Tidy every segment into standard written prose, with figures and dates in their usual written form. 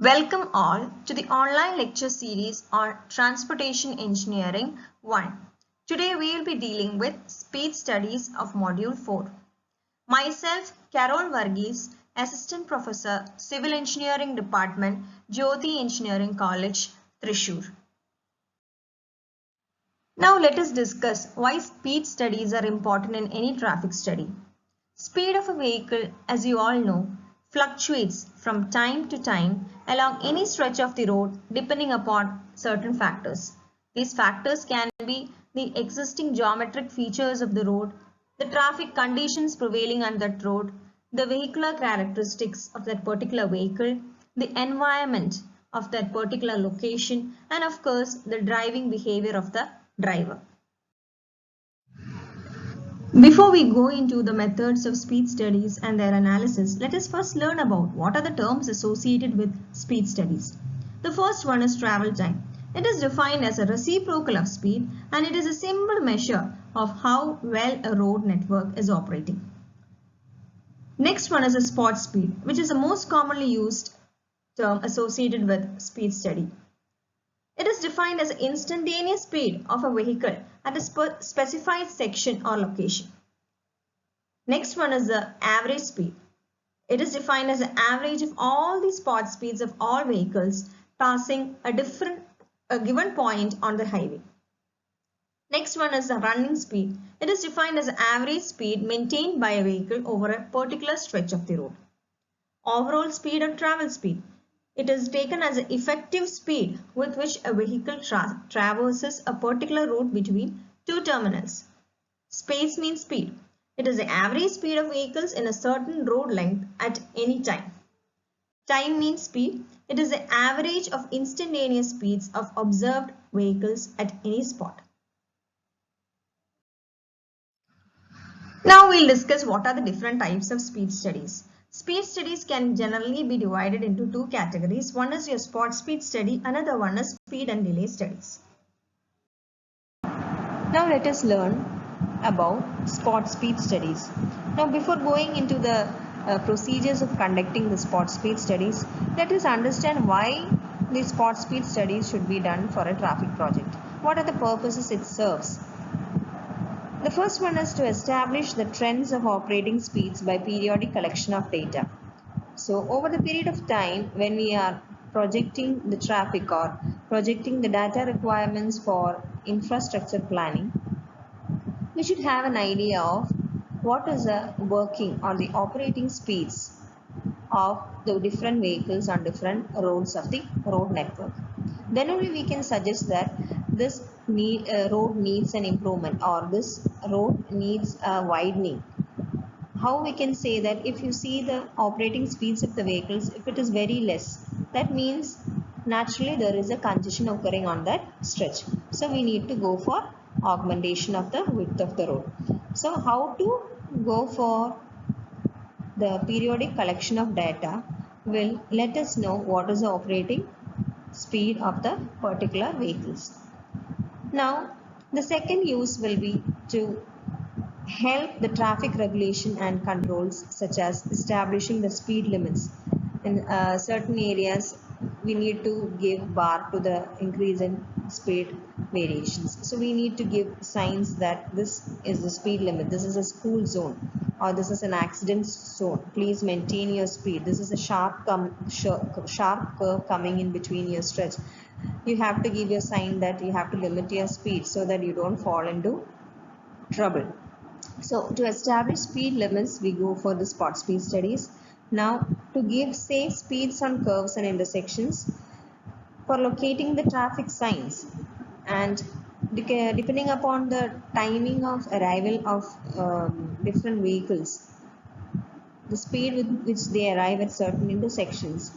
Welcome all to the online lecture series on Transportation Engineering 1. Today we will be dealing with speed studies of Module 4. Myself, Carol Varghese, Assistant Professor, Civil Engineering Department, Jyoti Engineering College, Thrissur. Now let us discuss why speed studies are important in any traffic study. Speed of a vehicle, as you all know, fluctuates from time to time along any stretch of the road depending upon certain factors. These factors can be the existing geometric features of the road, the traffic conditions prevailing on that road, the vehicular characteristics of that particular vehicle, the environment of that particular location, and of course the driving behavior of the driver. Before we go into the methods of speed studies and their analysis, let us first learn about what are the terms associated with speed studies. The first one is travel time. It is defined as a reciprocal of speed and it is a simple measure of how well a road network is operating. Next one is a spot speed, which is the most commonly used term associated with speed study. It is defined as the instantaneous speed of a vehicle at a specified section or location. Next one is the average speed. It is defined as the average of all the spot speeds of all vehicles passing a given point on the highway. Next one is the running speed. It is defined as the average speed maintained by a vehicle over a particular stretch of the road. Overall speed or travel speed. It is taken as the effective speed with which a vehicle traverses a particular route between two terminals. Space means speed. It is the average speed of vehicles in a certain road length at any time. Time means speed. It is the average of instantaneous speeds of observed vehicles at any spot. Now we'll discuss what are the different types of speed studies. Speed studies can generally be divided into two categories. One is your spot speed study, another one is speed and delay studies. Now let us learn about spot speed studies. Now before going into the procedures of conducting the spot speed studies, let us understand why the spot speed studies should be done for a traffic project. What are the purposes it serves? The first one is to establish the trends of operating speeds by periodic collection of data. So over the period of time when we are projecting the traffic or projecting the data requirements for infrastructure planning, we should have an idea of what is the working or the operating speeds of the different vehicles on different roads of the road network. Then only we can suggest that this road needs an improvement or this road needs a widening. How we can say that if you see the operating speeds of the vehicles, if it is very less, that means naturally there is a congestion occurring on that stretch. So we need to go for augmentation of the width of the road. So how to go for the periodic collection of data will let us know what is the operating speed of the particular vehicles. Now, the second use will be to help the traffic regulation and controls, such as establishing the speed limits. In certain areas, we need to give bar to the increase in speed variations. So we need to give signs that this is the speed limit, this is a school zone, or this is an accident zone. Please maintain your speed. This is a sharp curve coming in between your stretch. You have to give your sign that you have to limit your speed so that you don't fall into trouble. So to establish speed limits, we go for the spot speed studies. Now to give safe speeds on curves and intersections, for locating the traffic signs, and depending upon the timing of arrival of different vehicles, the speed with which they arrive at certain intersections,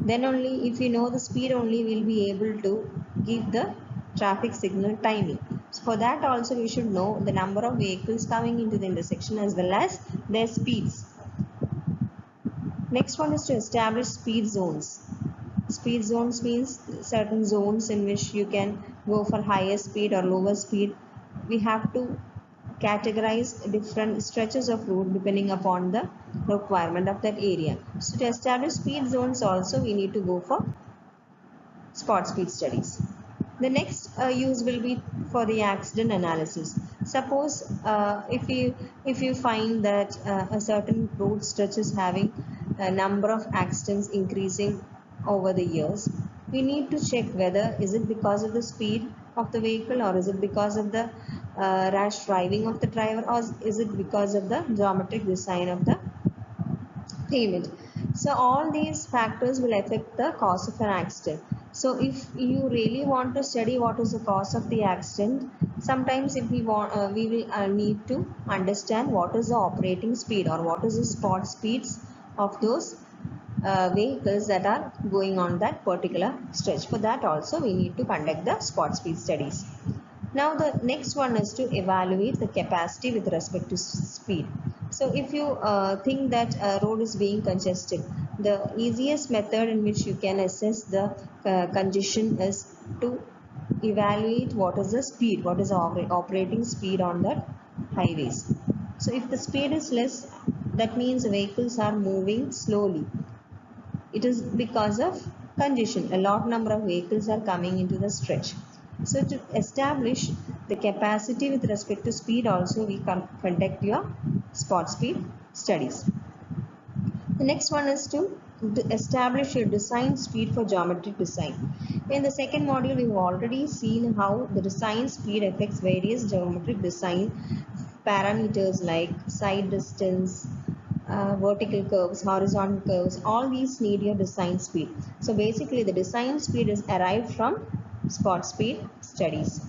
then only if you know the speed only we'll be able to give the traffic signal timing. So for that also we should know the number of vehicles coming into the intersection as well as their speeds. Next one is to establish speed zones. Speed zones means certain zones in which you can go for higher speed or lower speed. We have to categorize different stretches of road depending upon the requirement of that area. So to establish speed zones also we need to go for spot speed studies. The next use will be for the accident analysis. Suppose if you find that a certain road stretch is having a number of accidents increasing over the years, we need to check whether is it because of the speed of the vehicle, or is it because of the rash driving of the driver, or is it because of the geometric design of the pavement. So all these factors will affect the cause of an accident. So if you really want to study what is the cause of the accident, sometimes if we want we will need to understand what is the operating speed or what is the spot speeds of those vehicles that are going on that particular stretch. For that also we need to conduct the spot speed studies. Now the next one is to evaluate the capacity with respect to speed. So if you think that a road is being congested, the easiest method in which you can assess the congestion is to evaluate what is the speed, what is the operating speed on the highways. So if the speed is less, that means the vehicles are moving slowly. It is because of congestion. A lot number of vehicles are coming into the stretch. So to establish the capacity with respect to speed also we conduct your spot speed studies. The next one is to establish your design speed for geometric design. In the second module we've already seen how the design speed affects various geometric design parameters like side distance, vertical curves, horizontal curves, all these need your design speed. So basically the design speed is arrived from spot speed studies.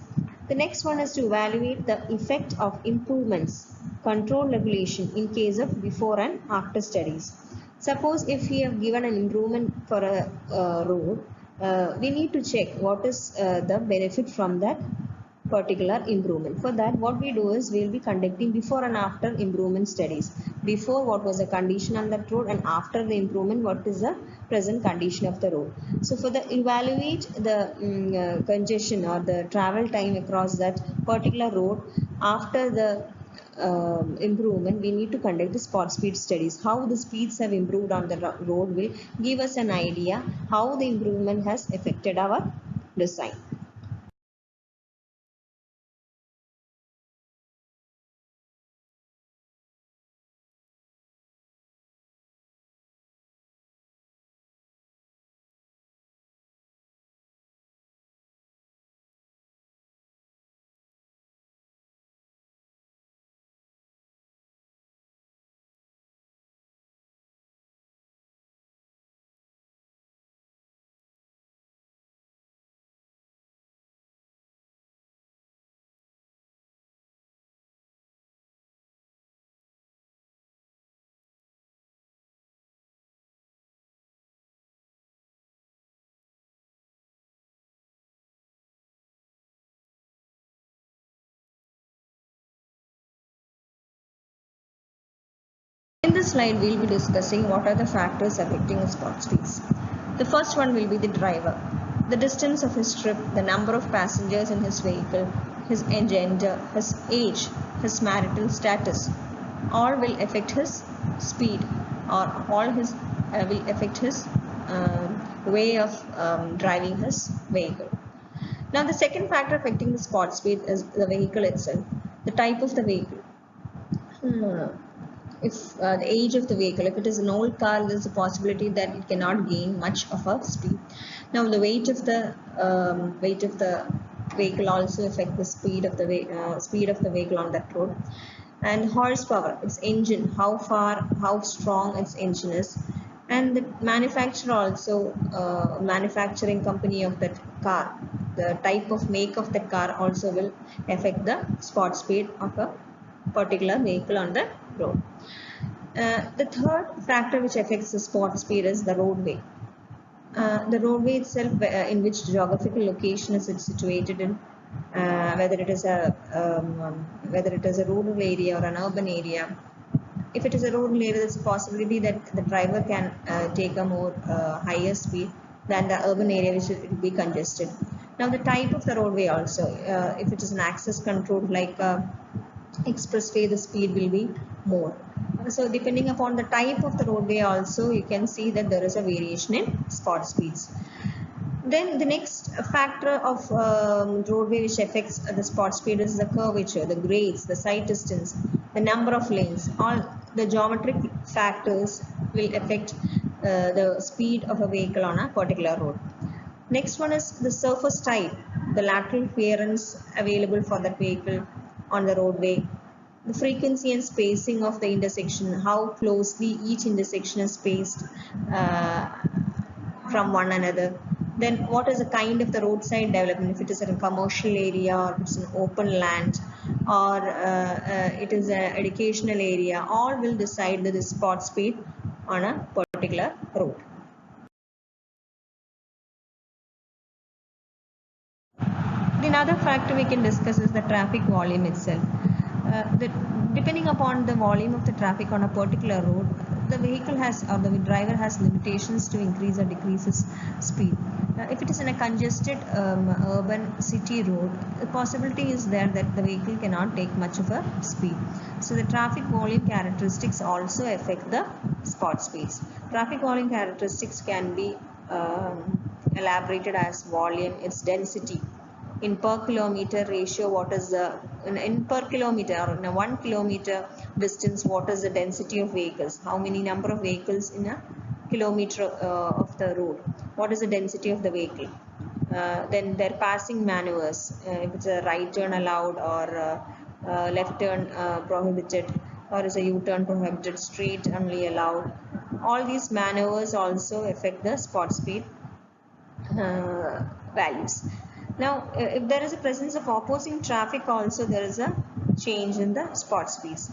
The next one is to evaluate the effect of improvements, control regulation in case of before and after studies. Suppose if we have given an improvement for a road, we need to check what is the benefit from that particular improvement. For that what we do is we will be conducting before and after improvement studies. Before, what was the condition on that road, and after the improvement what is the present condition of the road. So for the evaluate the congestion or the travel time across that particular road after the improvement, we need to conduct the spot speed studies. How the speeds have improved on the road will give us an idea how the improvement has affected our design. In this slide, we will be discussing what are the factors affecting the spot speeds. The first one will be the driver. The distance of his trip, the number of passengers in his vehicle, his gender, his age, his marital status, all will affect his speed, or all his will affect his way of driving his vehicle. Now, the second factor affecting the spot speed is the vehicle itself, the type of the vehicle. If the age of the vehicle, if it is an old car, there is a possibility that it cannot gain much of a speed. Now the weight of the vehicle also affect the speed of the vehicle on that road. And horsepower, its engine, how strong its engine is. And the manufacturer also, manufacturing company of that car, the type of make of that car also will affect the spot speed of a particular vehicle on the road. The third factor which affects the spot speed is the roadway. The roadway itself, in which geographical location is it situated in, whether it is a rural area or an urban area. If it is a rural area, there's a possibility that the driver can take a more higher speed than the urban area, which will be congested. Now the type of the roadway also, if it is an access control like expressway, the speed will be more. So depending upon the type of the roadway also, you can see that there is a variation in spot speeds. Then the next factor of roadway which affects the spot speed is the curvature, the grades, the side distance, the number of lanes. All the geometric factors will affect the speed of a vehicle on a particular road. Next one is the surface type, the lateral clearance available for that vehicle on the roadway, the frequency and spacing of the intersection, how closely each intersection is spaced from one another. Then what is the kind of the roadside development, if it is in a commercial area or if it's an open land or it is an educational area, all will decide the spot speed on a particular road. Another factor we can discuss is the traffic volume itself. Depending upon the volume of the traffic on a particular road, the vehicle has or the driver has limitations to increase or decrease his speed. If it is in a congested urban city road, the possibility is there that the vehicle cannot take much of a speed. So the traffic volume characteristics also affect the spot speeds. Traffic volume characteristics can be elaborated as volume, its density, in per kilometer ratio, what is the in per kilometer or in a 1 kilometer distance, what is the density of vehicles, how many number of vehicles in a kilometer of the road, what is the density of the vehicle. Then their passing maneuvers, if it's a right turn allowed or left turn prohibited, or is a U-turn prohibited, straight only allowed. All these maneuvers also affect the spot speed values. Now, if there is a presence of opposing traffic also, there is a change in the spot speeds.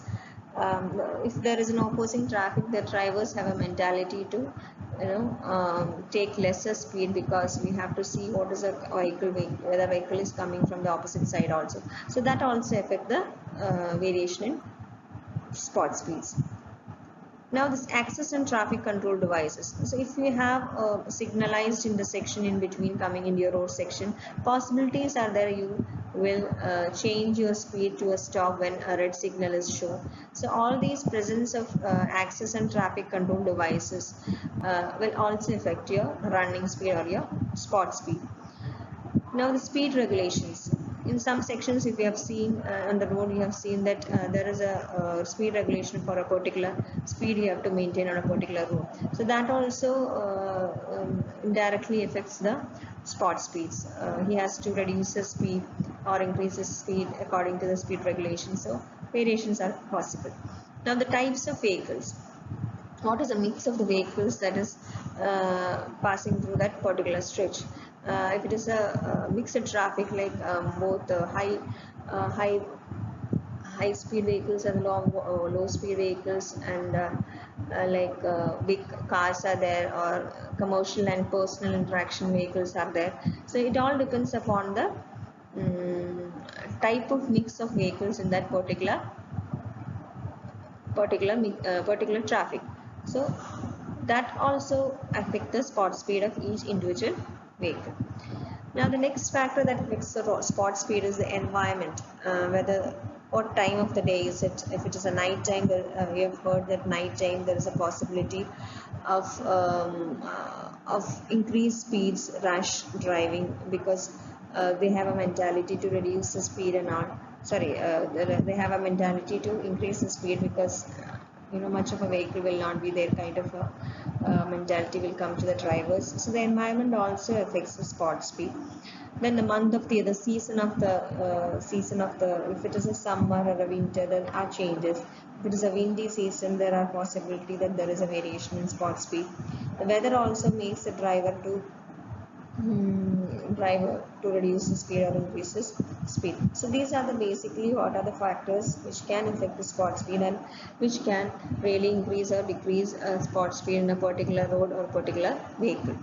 If there is an opposing traffic, the drivers have a mentality to take lesser speed, because we have to see what is a vehicle, whether vehicle is coming from the opposite side also. So that also affect the variation in spot speeds. Now this access and traffic control devices. So if you have a signalized intersection in between coming into your road section, possibilities are there you will change your speed to a stop when a red signal is shown. So all these presence of access and traffic control devices will also affect your running speed or your spot speed. Now the speed regulations. In some sections, if you have seen on the road, you have seen that there is a speed regulation for a particular speed you have to maintain on a particular road. So that also indirectly affects the spot speeds. He has to reduce the speed or increase the speed according to the speed regulation. So variations are possible. Now the types of vehicles. What is a mix of the vehicles that is passing through that particular stretch? If it is a mixed traffic, like both high speed vehicles and low speed vehicles, and big cars are there, or commercial and personal interaction vehicles are there. So it all depends upon the type of mix of vehicles in that particular traffic. So that also affect the spot speed of each individual vehicle. Now the next factor that affects the spot speed is the environment, whether what time of the day is it. If it is a night time, we have heard that night time there is a possibility of increased speeds, rash driving, because they have a mentality to reduce the speed and all. They have a mentality to increase the speed, because much of a vehicle will not be there, kind of a mentality will come to the drivers. So the environment also affects the spot speed. Then the month of the season of the if it is a summer or a winter, there are changes. If it is a windy season, there are possibility that there is a variation in spot speed. The weather also makes the driver to reduce the speed or increase the speed. So these are the basically what are the factors which can affect the spot speed, and which can really increase or decrease spot speed in a particular road or particular vehicle.